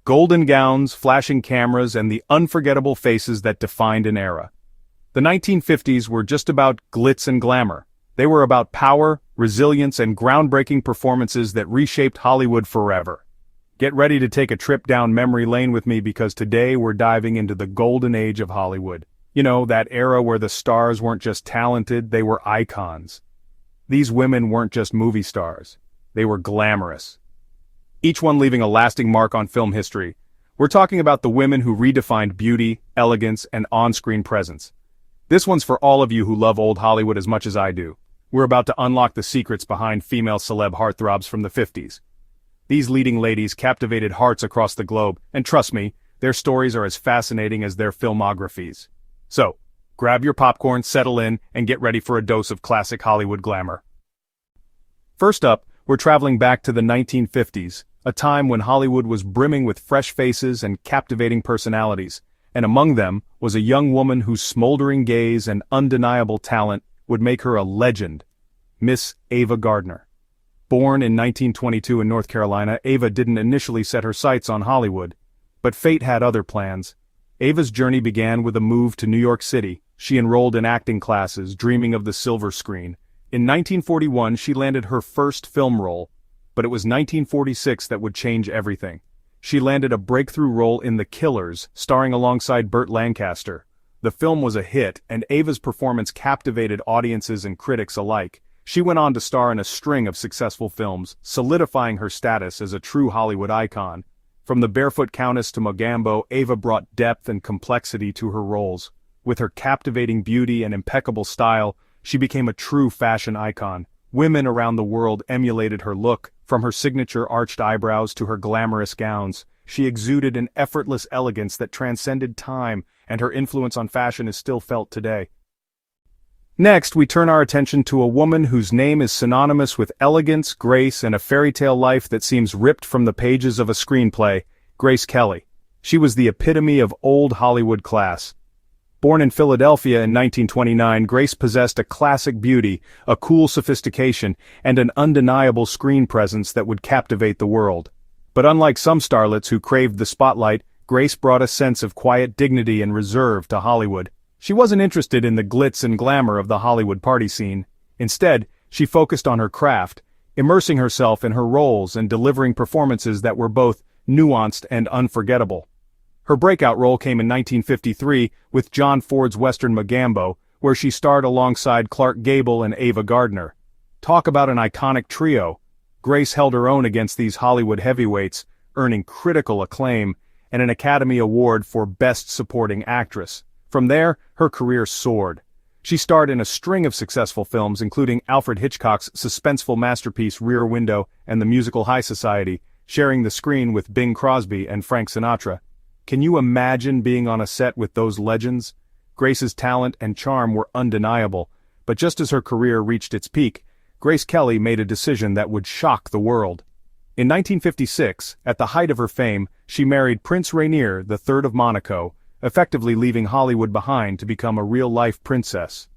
Golden gowns, flashing cameras, and the unforgettable faces that defined an era. The 1950s were just about glitz and glamour. They were about power, resilience, and groundbreaking performances that reshaped Hollywood forever. Get ready to take a trip down memory lane with me because today we're diving into the golden age of Hollywood. You know, that era where the stars weren't just talented, they were icons. These women weren't just movie stars. They were glamorous. Each one leaving a lasting mark on film history. We're talking about the women who redefined beauty, elegance, and on-screen presence. This one's for all of you who love old Hollywood as much as I do. We're about to unlock the secrets behind female celeb heartthrobs from the 50s. These leading ladies captivated hearts across the globe, and trust me, their stories are as fascinating as their filmographies. So, grab your popcorn, settle in, and get ready for a dose of classic Hollywood glamour. First up, we're traveling back to the 1950s, a time when Hollywood was brimming with fresh faces and captivating personalities, and among them was a young woman whose smoldering gaze and undeniable talent would make her a legend, Miss Ava Gardner. Born in 1922 in North Carolina, Ava didn't initially set her sights on Hollywood, but fate had other plans. Ava's journey began with a move to New York City. She enrolled in acting classes, dreaming of the silver screen. In 1941, she landed her first film role, but it was 1946 that would change everything. She landed a breakthrough role in The Killers, starring alongside Burt Lancaster. The film was a hit, and Ava's performance captivated audiences and critics alike. She went on to star in a string of successful films, solidifying her status as a true Hollywood icon. From The Barefoot Countess to Mogambo, Ava brought depth and complexity to her roles. With her captivating beauty and impeccable style, she became a true fashion icon. Women around the world emulated her look, from her signature arched eyebrows to her glamorous gowns. She exuded an effortless elegance that transcended time, and her influence on fashion is still felt today. Next, we turn our attention to a woman whose name is synonymous with elegance, grace, and a fairy tale life that seems ripped from the pages of a screenplay, Grace Kelly. She was the epitome of old Hollywood class. Born in Philadelphia in 1929, Grace possessed a classic beauty, a cool sophistication, and an undeniable screen presence that would captivate the world. But unlike some starlets who craved the spotlight, Grace brought a sense of quiet dignity and reserve to Hollywood. She wasn't interested in the glitz and glamour of the Hollywood party scene. Instead, she focused on her craft, immersing herself in her roles and delivering performances that were both nuanced and unforgettable. Her breakout role came in 1953 with John Ford's western Mogambo, where she starred alongside Clark Gable and Ava Gardner. Talk about an iconic trio. Grace held her own against these Hollywood heavyweights, earning critical acclaim and an Academy Award for Best Supporting Actress. From there, her career soared. She starred in a string of successful films including Alfred Hitchcock's suspenseful masterpiece Rear Window and the musical High Society, sharing the screen with Bing Crosby and Frank Sinatra. Can you imagine being on a set with those legends? Grace's talent and charm were undeniable, but just as her career reached its peak, Grace Kelly made a decision that would shock the world. In 1956, at the height of her fame, she married Prince Rainier III of Monaco, effectively leaving Hollywood behind to become a real-life princess.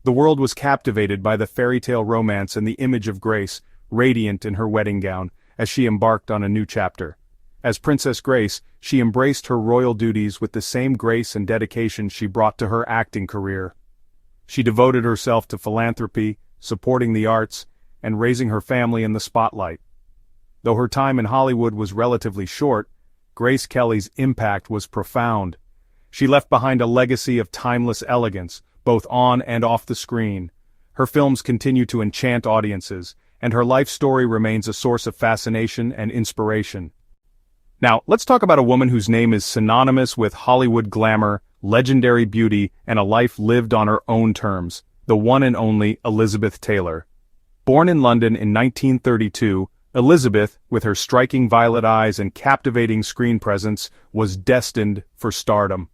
The world was captivated by the fairy tale romance and the image of Grace, radiant in her wedding gown, as she embarked on a new chapter. As Princess Grace, she embraced her royal duties with the same grace and dedication she brought to her acting career. She devoted herself to philanthropy, supporting the arts, and raising her family in the spotlight. Though her time in Hollywood was relatively short, Grace Kelly's impact was profound. She left behind a legacy of timeless elegance, both on and off the screen. Her films continue to enchant audiences, and her life story remains a source of fascination and inspiration. Now, let's talk about a woman whose name is synonymous with Hollywood glamour, legendary beauty, and a life lived on her own terms, the one and only Elizabeth Taylor. Born in London in 1932, Elizabeth, with her striking violet eyes and captivating screen presence, was destined for stardom.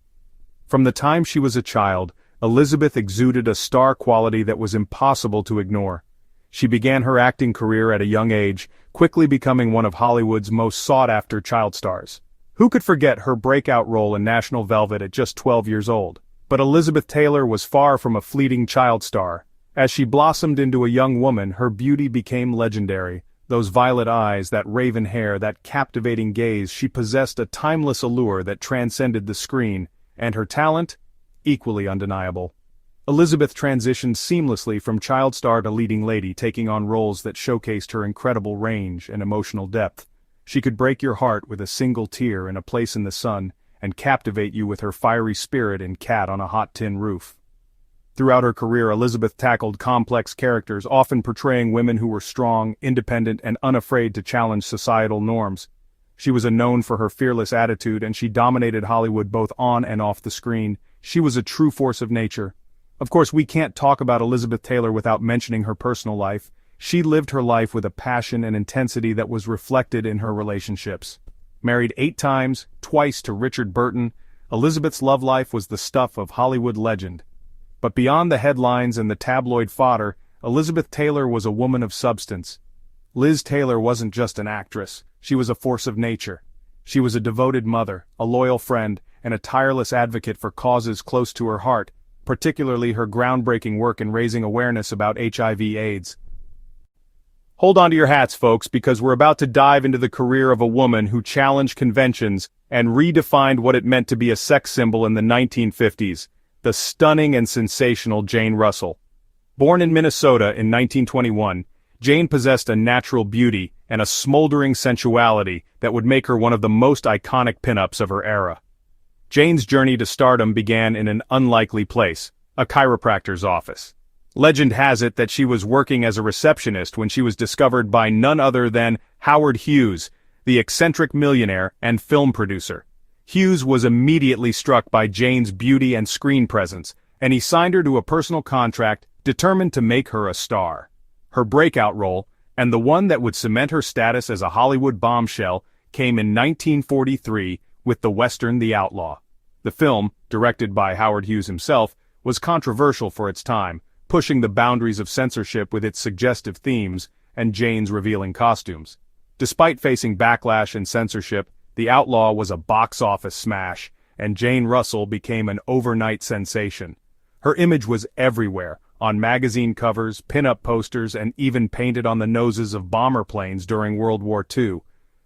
From the time she was a child, Elizabeth exuded a star quality that was impossible to ignore. She began her acting career at a young age, quickly becoming one of Hollywood's most sought-after child stars. Who could forget her breakout role in National Velvet at just 12 years old? But Elizabeth Taylor was far from a fleeting child star. As she blossomed into a young woman, her beauty became legendary. Those violet eyes, that raven hair, that captivating gaze, she possessed a timeless allure that transcended the screen, and her talent? Equally undeniable. Elizabeth transitioned seamlessly from child star to leading lady, taking on roles that showcased her incredible range and emotional depth. She could break your heart with a single tear in A Place in the Sun, and captivate you with her fiery spirit in Cat on a Hot Tin Roof. Throughout her career, Elizabeth tackled complex characters, often portraying women who were strong, independent, and unafraid to challenge societal norms. She was known for her fearless attitude, and she dominated Hollywood both on and off the screen. She was a true force of nature. Of course, we can't talk about Elizabeth Taylor without mentioning her personal life. She lived her life with a passion and intensity that was reflected in her relationships. Married 8 times, twice to Richard Burton, Elizabeth's love life was the stuff of Hollywood legend. But beyond the headlines and the tabloid fodder, Elizabeth Taylor was a woman of substance. Liz Taylor wasn't just an actress, she was a force of nature. She was a devoted mother, a loyal friend, and a tireless advocate for causes close to her heart, particularly her groundbreaking work in raising awareness about HIV/AIDS. Hold on to your hats, folks, because we're about to dive into the career of a woman who challenged conventions and redefined what it meant to be a sex symbol in the 1950s, the stunning and sensational Jane Russell. Born in Minnesota in 1921, Jane possessed a natural beauty and a smoldering sensuality that would make her one of the most iconic pinups of her era. Jane's journey to stardom began in an unlikely place, a chiropractor's office. Legend has it that she was working as a receptionist when she was discovered by none other than Howard Hughes, the eccentric millionaire and film producer. Hughes was immediately struck by Jane's beauty and screen presence, and he signed her to a personal contract determined to make her a star. Her breakout role, and the one that would cement her status as a Hollywood bombshell, came in 1943 with the western The Outlaw. The film, directed by Howard Hughes himself, was controversial for its time, pushing the boundaries of censorship with its suggestive themes and Jane's revealing costumes. Despite facing backlash and censorship, The Outlaw was a box office smash, and Jane Russell became an overnight sensation. Her image was everywhere, on magazine covers, pin-up posters, and even painted on the noses of bomber planes during World War II.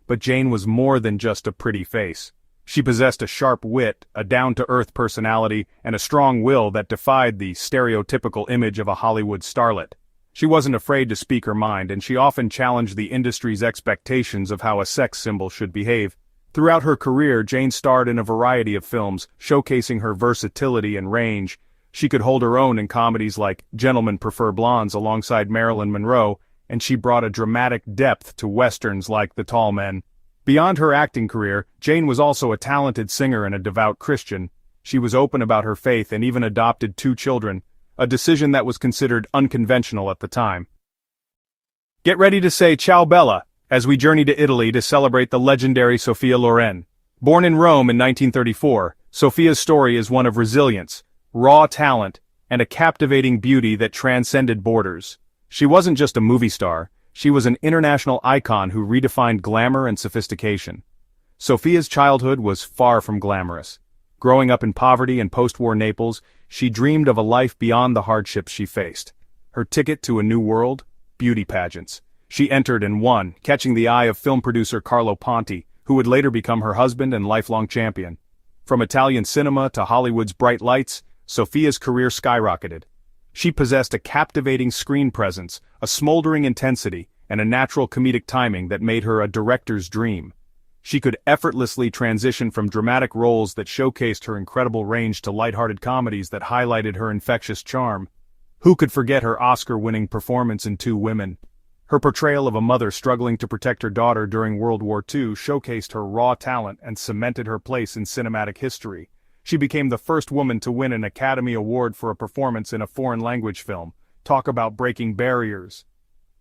But Jane was more than just a pretty face. She possessed a sharp wit, a down-to-earth personality, and a strong will that defied the stereotypical image of a Hollywood starlet. She wasn't afraid to speak her mind, and she often challenged the industry's expectations of how a sex symbol should behave. Throughout her career, Jane starred in a variety of films, showcasing her versatility and range. She could hold her own in comedies like Gentlemen Prefer Blondes alongside Marilyn Monroe, and she brought a dramatic depth to westerns like The Tall Men. Beyond her acting career, Jane was also a talented singer and a devout Christian. She was open about her faith and even adopted 2 children, a decision that was considered unconventional at the time. Get ready to say ciao bella, as we journey to Italy to celebrate the legendary Sophia Loren. Born in Rome in 1934, Sophia's story is one of resilience, raw talent, and a captivating beauty that transcended borders. She wasn't just a movie star, she was an international icon who redefined glamour and sophistication. Sophia's childhood was far from glamorous. Growing up in poverty and post-war Naples, she dreamed of a life beyond the hardships she faced. Her ticket to a new world? Beauty pageants. She entered and won, catching the eye of film producer Carlo Ponti, who would later become her husband and lifelong champion. From Italian cinema to Hollywood's bright lights, Sophia's career skyrocketed. She possessed a captivating screen presence, a smoldering intensity, and a natural comedic timing that made her a director's dream. She could effortlessly transition from dramatic roles that showcased her incredible range to lighthearted comedies that highlighted her infectious charm. Who could forget her Oscar-winning performance in Two Women? Her portrayal of a mother struggling to protect her daughter during World War II showcased her raw talent and cemented her place in cinematic history. She became the first woman to win an Academy Award for a performance in a foreign-language film. Talk about breaking barriers.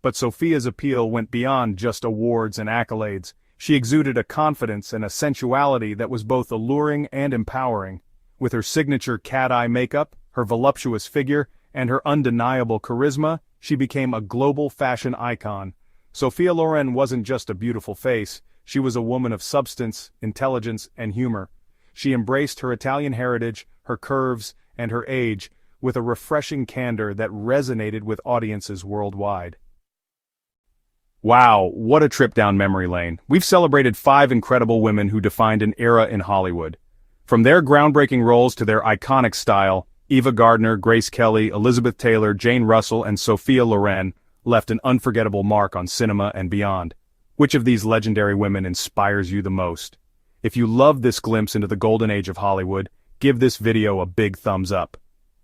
But Sophia's appeal went beyond just awards and accolades. She exuded a confidence and a sensuality that was both alluring and empowering. With her signature cat-eye makeup, her voluptuous figure, and her undeniable charisma, she became a global fashion icon. Sophia Loren wasn't just a beautiful face, she was a woman of substance, intelligence, and humor. She embraced her Italian heritage, her curves, and her age, with a refreshing candor that resonated with audiences worldwide. Wow, what a trip down memory lane. We've celebrated 5 incredible women who defined an era in Hollywood. From their groundbreaking roles to their iconic style, Ava Gardner, Grace Kelly, Elizabeth Taylor, Jane Russell, and Sophia Loren left an unforgettable mark on cinema and beyond. Which of these legendary women inspires you the most? If you love this glimpse into the golden age of Hollywood, give this video a big thumbs up.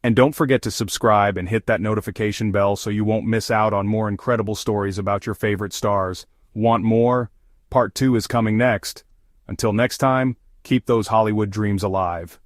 And don't forget to subscribe and hit that notification bell so you won't miss out on more incredible stories about your favorite stars. Want more? Part 2 is coming next. Until next time, keep those Hollywood dreams alive.